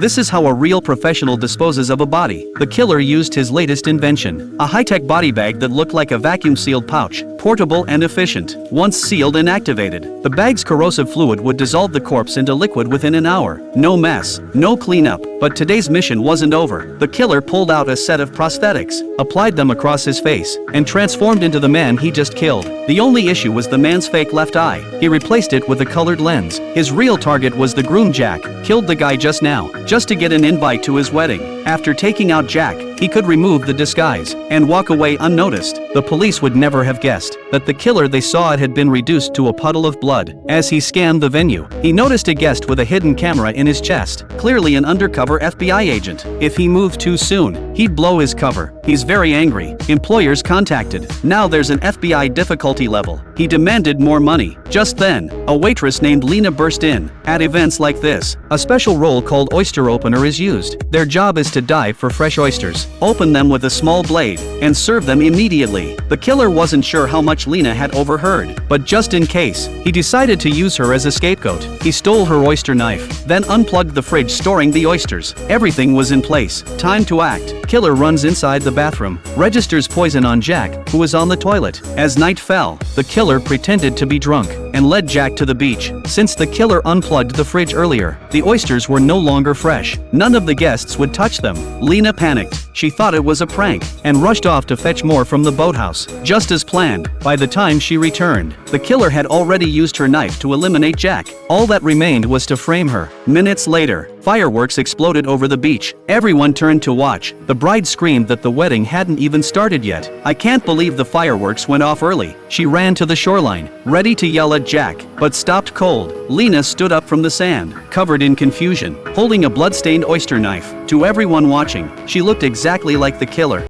This is how a real professional disposes of a body. The killer used his latest invention, a high-tech body bag that looked like a vacuum-sealed pouch, portable and efficient. Once sealed and activated, the bag's corrosive fluid would dissolve the corpse into liquid within an hour. No mess, no cleanup. But today's mission wasn't over. The killer pulled out a set of prosthetics, applied them across his face, and transformed into the man he just killed. The only issue was the man's fake left eye. He replaced it with a colored lens. His real target was the groom Jack, killed the guy just now, just to get an invite to his wedding. After taking out Jack, he could remove the disguise and walk away unnoticed. The police would never have guessed that the killer they saw had been reduced to a puddle of blood. As he scanned the venue, he noticed a guest with a hidden camera in his chest, clearly an undercover FBI agent. If he moved too soon, he'd blow his cover. He's very angry. Employers contacted. Now there's an FBI difficulty level. He demanded more money. Just then, a waitress named Lena burst in. At events like this, a special roll called oyster opener is used. Their job is to dive for fresh oysters, open them with a small blade, and serve them immediately. The killer wasn't sure how much Lena had overheard, but just in case, he decided to use her as a scapegoat. He stole her oyster knife, then unplugged the fridge storing the oysters. Everything was in place. Time to act. Killer runs inside the bathroom, registers poison on Jack, who was on the toilet. As night fell, the killer pretended to be drunk and led Jack to the beach. Since the killer unplugged the fridge earlier, the oysters were no longer fresh. None of the guests would touch them. Lena panicked. She thought it was a prank and rushed off to fetch more from the boathouse. Just as planned, by the time she returned, the killer had already used her knife to eliminate Jack. All that remained was to frame her. Minutes later, fireworks exploded over the beach. Everyone turned to watch. The bride screamed that the wedding hadn't even started yet. "I can't believe the fireworks went off early." She ran to the shoreline, ready to yell at Jack, but stopped cold. Lena stood up from the sand, covered in confusion, holding a blood-stained oyster knife. To everyone watching, she looked exactly like the killer.